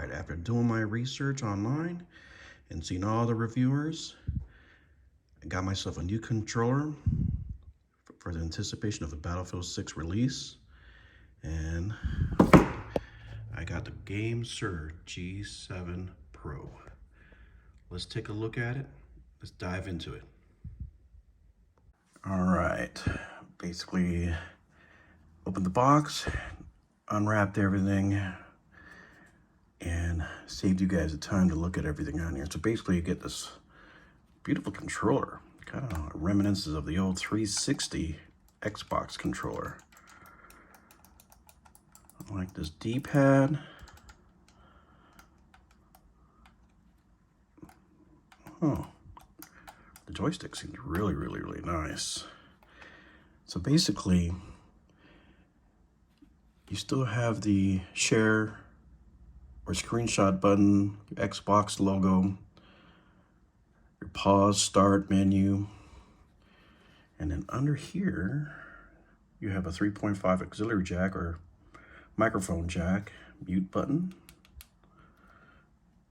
right, after doing my research online and seeing all the reviewers, I got myself a new controller for the anticipation of the Battlefield 6 release. And I got the GameSir G7 Pro. Let's take a look at it. Let's dive into it. All right, basically opened the box, unwrapped everything, and saved you guys the time to look at everything on here. So basically you get this beautiful controller, kind of reminiscences of the old 360 Xbox controller. I like this D-pad. Oh, the joystick seems really nice. So basically, you still have the share or screenshot button, your Xbox logo, your pause, start menu, and then under here, you have a 3.5 auxiliary jack or microphone jack, mute button.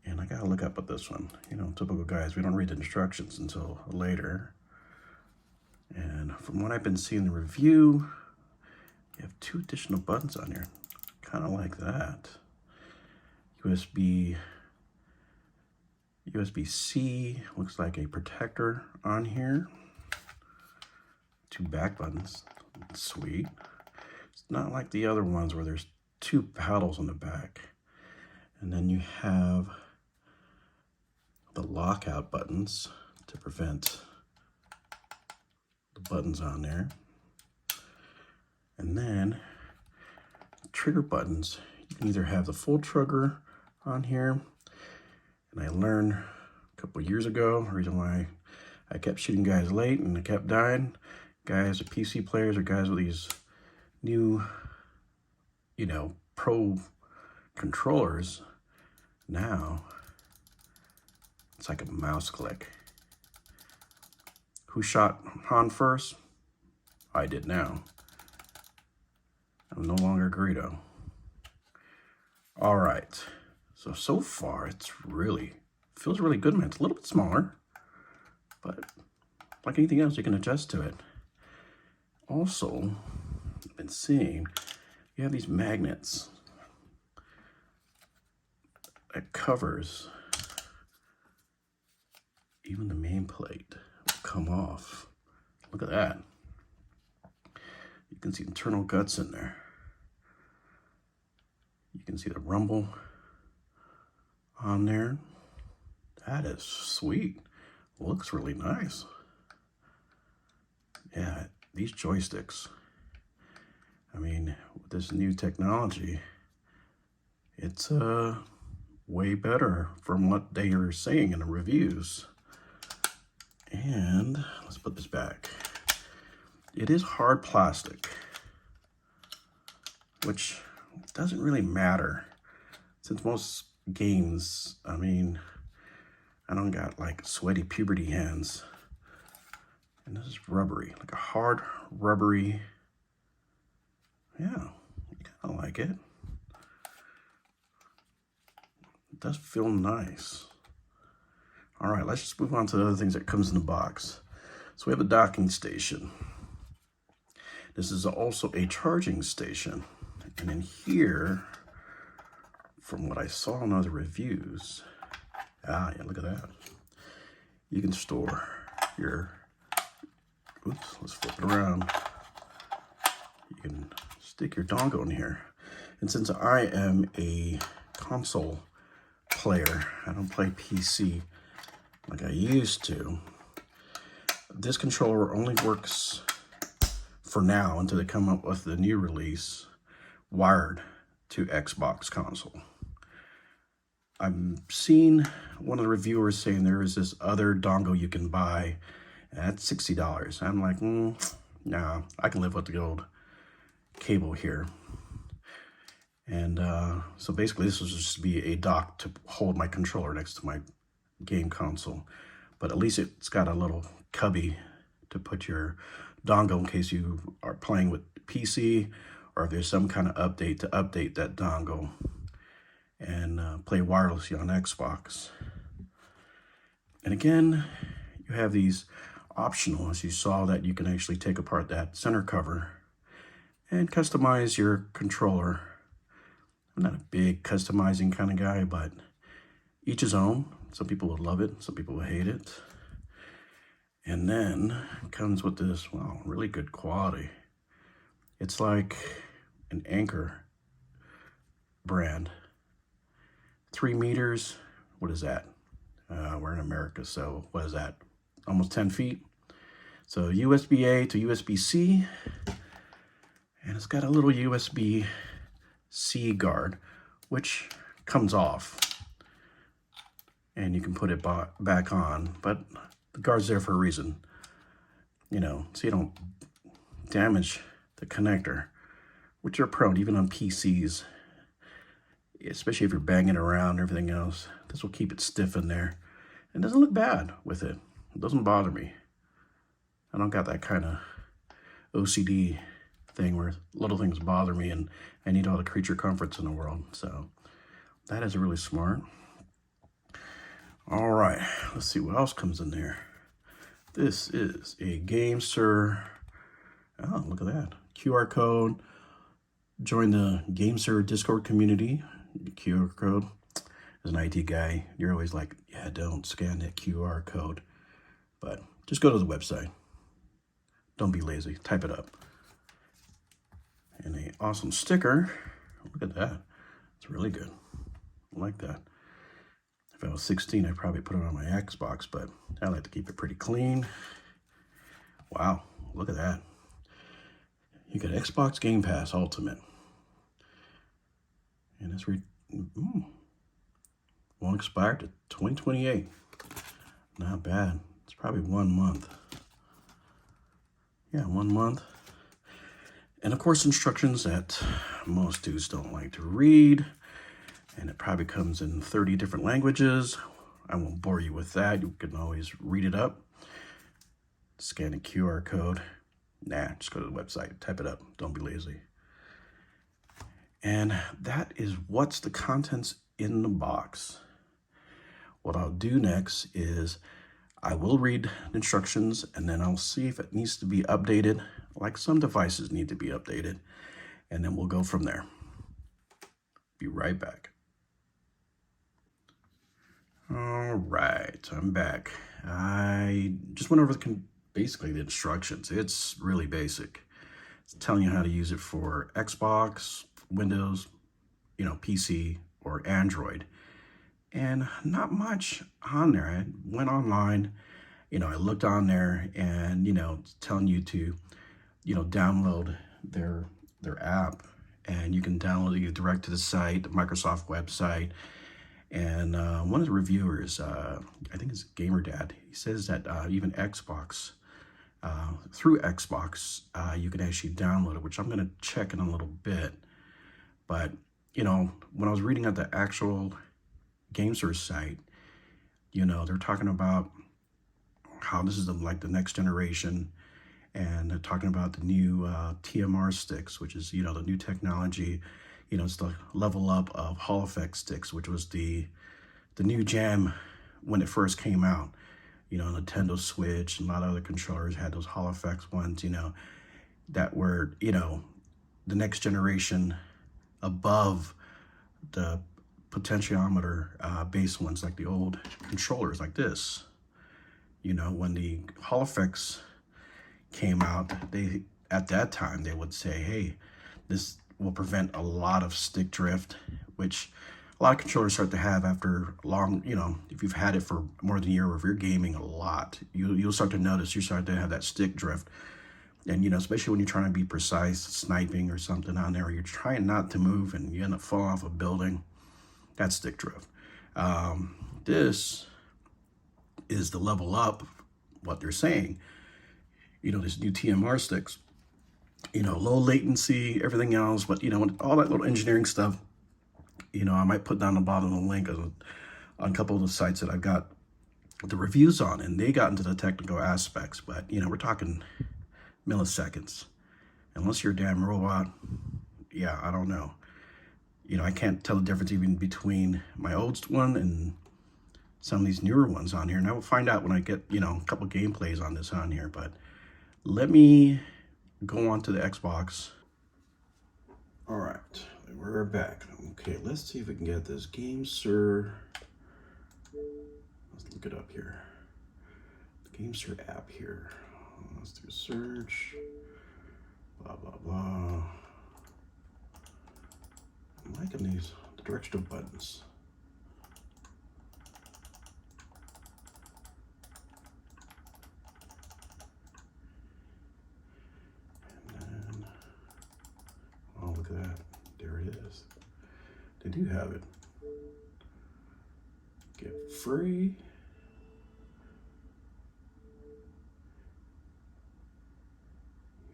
And I gotta look up at this one. You know, typical guys, we don't read the instructions until later. And from what I've been seeing in the review, you have 2 additional buttons on here. Kind of like that. USB-C, looks like a protector on here. 2 back buttons, sweet. It's not like the other ones where there's 2 paddles on the back. And then you have the lockout buttons to prevent the buttons on there. And then trigger buttons. You can either have the full trigger on here, and I learned a couple years ago, the reason why I kept shooting guys late and I kept dying, guys, the PC players or guys with these new, you know, pro controllers, now it's like a mouse click. Who shot Han first? I did now. I'm no longer Greedo. All right, so far it's feels really good, man. It's a little bit smaller, but like anything else, you can adjust to it. Also, I've been seeing you have these magnets that covers even the main plate will come off. Look at that. You can see internal guts in there. You can see the rumble on there. That is sweet. Looks really nice. Yeah, these joysticks, I mean, with this new technology, it's way better from what they are saying in the reviews. And let's put this back. It is hard plastic, which doesn't really matter since most games, I mean, I don't got like sweaty puberty hands. And this is rubbery, like a hard rubbery. Yeah, I kind of like it. It does feel nice. All right, let's just move on to the other things that comes in the box. So we have a docking station. This is also a charging station. And in here, from what I saw in other reviews, yeah, look at that. You can store your, oops, let's flip it around. You can stick your dongle in here. And since I am a console player, I don't play PC like I used to, this controller only works for now until they come up with the new release wired to Xbox console. I've seen one of the reviewers saying there is this other dongle you can buy at $60. I'm like, nah, I can live with the old cable here. And so basically this will just be a dock to hold my controller next to my game console. But at least it's got a little cubby to put your dongle in case you are playing with PC or if there's some kind of update to update that dongle. and play wirelessly on Xbox. And again, you have these optional, as you saw, that you can actually take apart that center cover and customize your controller. I'm not a big customizing kind of guy, but each his own. Some people would love it, some people would hate it. And then it comes with this, wow, really good quality. It's like an Anchor brand. 3 meters, what is that? We're in America, so what is that? Almost 10 feet. So USB-A to USB-C, and it's got a little USB-C guard, which comes off, and you can put it back on, but the guard's there for a reason, you know, so you don't damage the connector, which are prone even on PCs, especially if you're banging around and everything else. This will keep it stiff in there. It doesn't look bad with it. It doesn't bother me. I don't got that kind of OCD thing where little things bother me and I need all the creature comforts in the world. So that is really smart. All right, let's see what else comes in there. This is a GameSir. Oh, look at that. QR code. Join the GameSir Discord community. QR code. As an IT guy, you're always like, yeah, don't scan that QR code. But just go to the website. Don't be lazy. Type it up. And an awesome sticker. Look at that. It's really good. I like that. If I was 16, I'd probably put it on my Xbox, but I like to keep it pretty clean. Wow, look at that. You got Xbox Game Pass Ultimate. And it's won't expire to 2028. Not bad. It's probably 1 month. Yeah, 1 month. And of course, instructions that most dudes don't like to read. And it probably comes in 30 different languages. I won't bore you with that. You can always read it up. Scan a QR code. Nah, just go to the website. Type it up. Don't be lazy. And that is what's the contents in the box. What I'll do next is I will read the instructions and then I'll see if it needs to be updated, like some devices need to be updated, and then we'll go from there. Be right back. All right, I'm back. I just went over basically the instructions. It's really basic. It's telling you how to use it for Xbox, Windows, you know, PC or Android. And not much on there. I went online, you know, I looked on there and, you know, it's telling you to, you know, download their app, and you can download it direct to the site, the Microsoft website. And one of the reviewers, I think it's Gamer Dad, he says that even Xbox, through Xbox, you can actually download it, which I'm going to check in a little bit. But, you know, when I was reading at the actual GameSir site, you know, they're talking about how this is like the next generation, and they're talking about the new TMR sticks, which is, you know, the new technology. You know, it's the level up of Hall Effect sticks, which was the new jam when it first came out. You know, Nintendo Switch and a lot of other controllers had those Hall Effects ones, you know, that were, you know, the next generation above the potentiometer based ones, like the old controllers like this. You know, when the Hall Effects came out, they, at that time, they would say, hey, this will prevent a lot of stick drift, which a lot of controllers start to have after long, you know, if you've had it for more than a year, or if you're gaming a lot, you'll start to notice you start to have that stick drift. And, you know, especially when you're trying to be precise, sniping or something on there, or you're trying not to move and you end up falling off a building, that's stick drift. This is the level up, what they're saying. You know, this new TMR sticks, you know, low latency, everything else, but, you know, all that little engineering stuff, you know, I might put down the bottom of the link on a couple of the sites that I've got the reviews on, and they got into the technical aspects, but, you know, we're talking milliseconds. Unless you're a damn robot, yeah, I don't know. you know, I can't tell the difference even between my old one and some of these newer ones on here. And I will find out when I get, you know, a couple gameplays on this on here. But let me go on to the Xbox. All right, we're back. Okay, let's see if we can get this GameSir. Let's look it up here. The GameSir app here. Let's do a search. Blah, blah, blah. I'm liking these, the directional buttons. And then, oh, look at that. There it is. They do have it. Get free.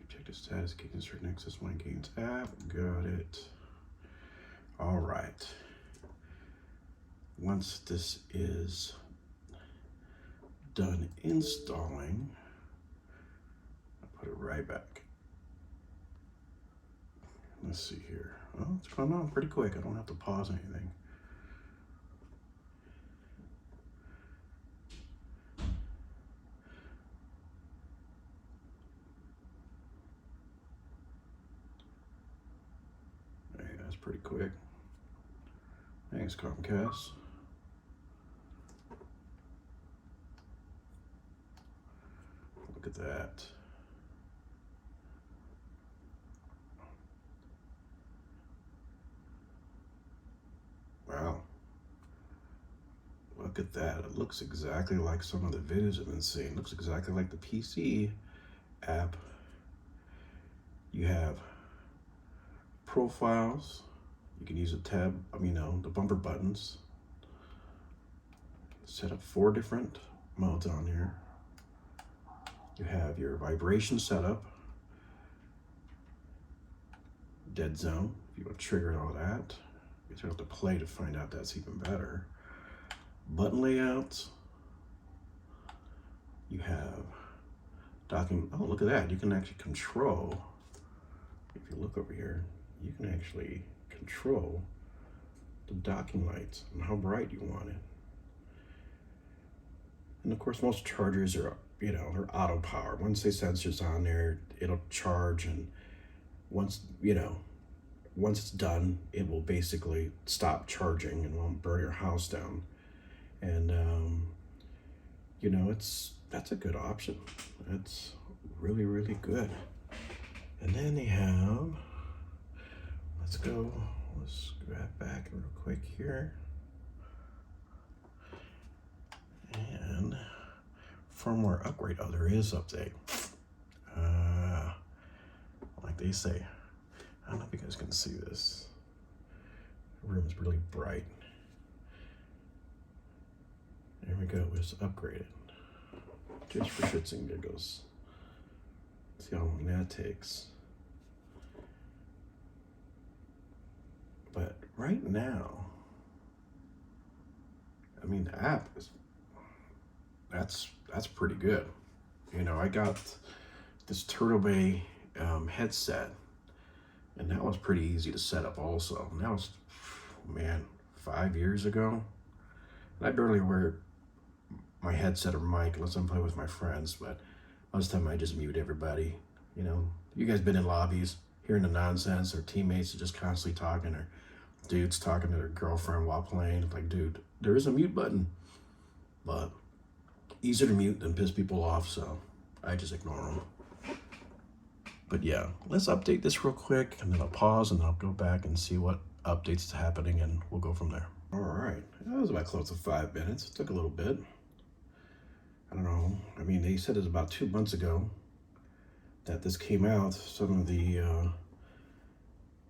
Check the status, kicking certain Access One Games app. Got it. All right. Once this is done installing, I'll put it right back. Let's see here. Oh, it's coming on pretty quick. I don't have to pause anything. Hey, that's pretty quick. Thanks, Comcast. Look at that. Wow. Look at that. It looks exactly like some of the videos I've been seeing. It looks exactly like the PC app. You have profiles. You can use a tab, the bumper buttons. Set up 4 different modes on here. You have your vibration setup, dead zone, if you want to trigger all that. You have to play to find out that's even better. Button layouts. You have docking. Oh, look at that. You can actually control. If you look over here, you can actually control the docking lights and how bright you want it. And of course, most chargers are, they're auto power. Once they sensors on there, it'll charge, and once it's done, it will basically stop charging and won't burn your house down. And that's a good option. That's really, really good. And then they have, let's grab back real quick here. And firmware upgrade. Oh, there is update. Like they say. I don't know if you guys can see this. The room is really bright. There we go, it's upgraded. Just for shits and giggles. See how long that takes. But right now, the app is, that's pretty good. I got this Turtle Bay headset, and that was pretty easy to set up also. And that was, 5 years ago. And I barely wear my headset or mic unless I'm playing with my friends, but most of the time I just mute everybody. You guys been in lobbies, hearing the nonsense, or teammates are just constantly talking, or dudes talking to their girlfriend while playing. It's like, dude, there is a mute button, but easier to mute than piss people off, so I just ignore them. But yeah, let's update this real quick, and then I'll pause, and I'll go back and see what updates is happening, and we'll go from there. All right, that was about close to 5 minutes. It took a little bit. I don't know. They said it was about 2 months ago that this came out. Some of the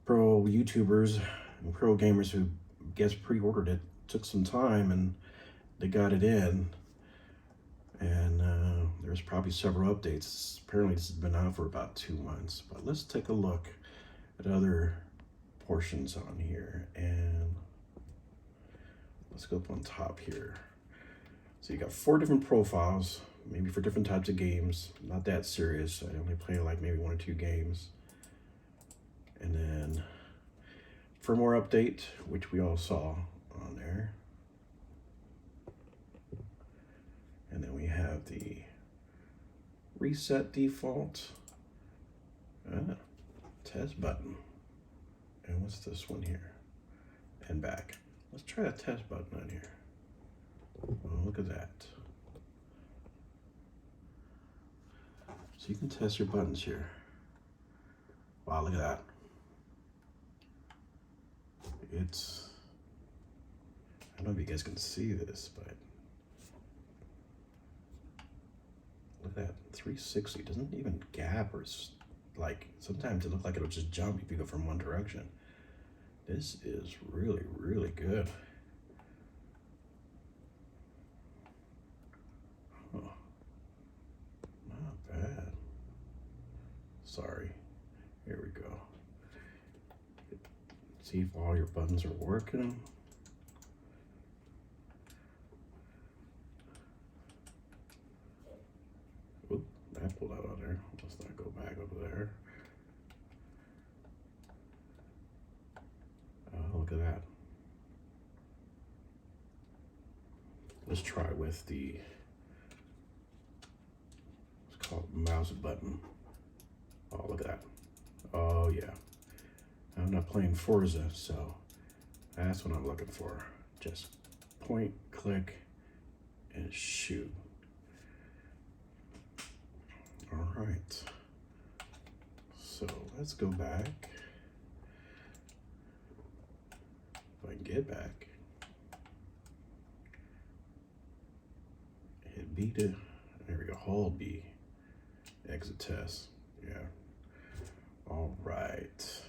pro YouTubers and pro gamers who pre-ordered it took some time, and they got it in. And there's probably several updates. Apparently this has been out for about 2 months. But let's take a look at other portions on here. And let's go up on top here. So you got 4 different profiles, maybe for different types of games. Not that serious. I only play like maybe 1 or 2 games. And then firmware update, which we all saw on there. And then we have the reset default, test button. And what's this one here? And back. Let's try the test button on here. Oh, look at that. So you can test your buttons here. Wow, look at that. It's, I don't know if you guys can see this, but look at that, 360, doesn't even gap or like, sometimes it looks like it'll just jump if you go from one direction. This is really, really good. Huh. Not bad. Sorry, here we go. See if all your buttons are working. Oop, that pulled out of there. Let's not go back over there. Oh, look at that. Let's try with the, let's call it mouse button. Oh, look at that. Oh, yeah. I'm not playing Forza, so that's what I'm looking for. Just point, click, and shoot. All right. So let's go back. If I can get back. Hit B to, there we go, hold B. Exit test, yeah. All right.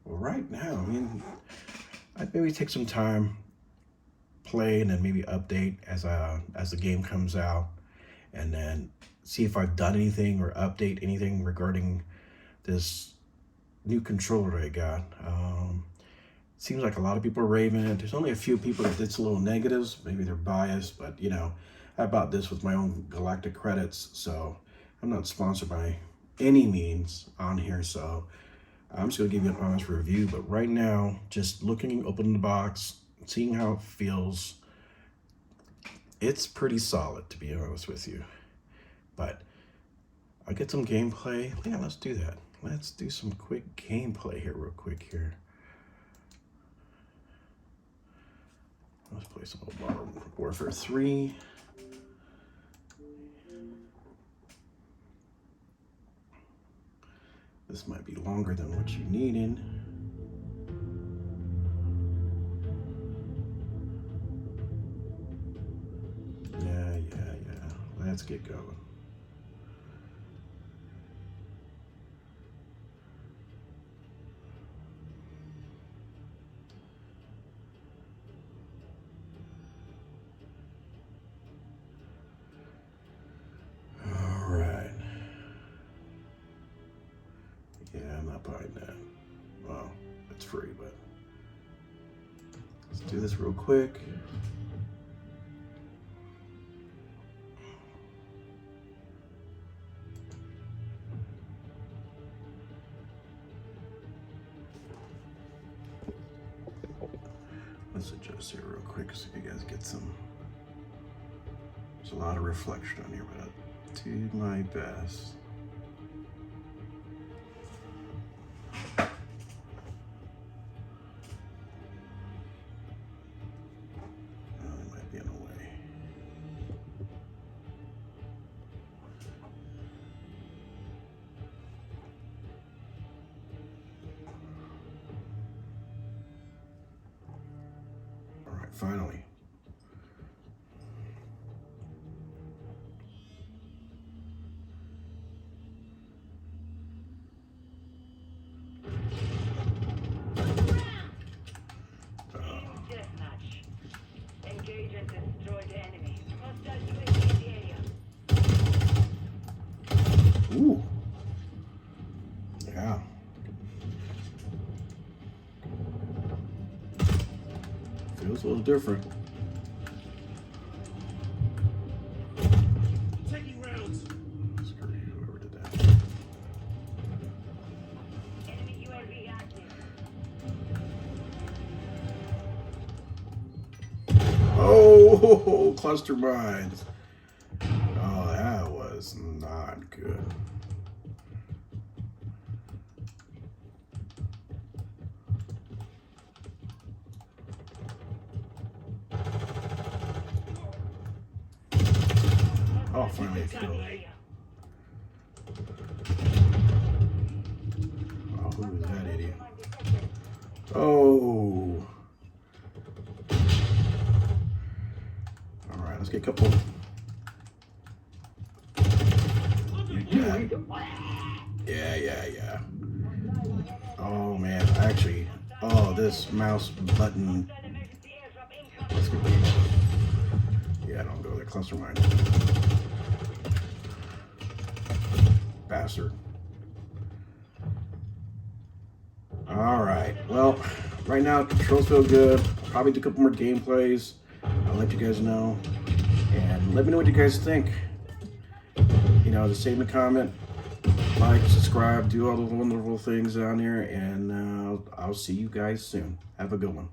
Well, right now, I mean, I'd maybe take some time, play, and then maybe update as the game comes out, and then see if I've done anything or update anything regarding this new controller I got. Seems like a lot of people are raving it. There's only a few people that did some little negatives. Maybe they're biased, but you know, I bought this with my own Galactic credits, so I'm not sponsored by any means on here, so I'm just gonna give you an honest review. But right now, just looking, opening the box, seeing how it feels, it's pretty solid, to be honest with you. But I'll get some gameplay. Yeah, let's do that. Let's do some quick gameplay here real quick here. Let's play some Modern Warfare 3. This might be longer than what you needed. Yeah. Let's get going. All right. Yeah, I'm not buying that. Well, it's free, but let's do this real quick. Let's adjust here real quick so you guys get some. There's a lot of reflection on here, but I'll do my best. Finally. Deathmatch. Engage and destroy the enemy. Hostile UAV in the area. Ooh. Yeah. Feels a little different. Taking rounds. Screw you, whoever did that. Enemy UAV active. Oh, cluster mines. Oh, that was not good. Oh, finally a kill. Oh, who is that idiot? Oh. All right, let's get a couple. Yeah. Oh man, actually, oh, this mouse button. Let's get these. Yeah, don't go there. Cluster mine. Bastard. All right. Well, right now controls feel good. I'll probably do a couple more gameplays. I'll let you guys know, and let me know what you guys think. You know, just say in the comment, like, subscribe, do all those wonderful things down here, and I'll see you guys soon. Have a good one.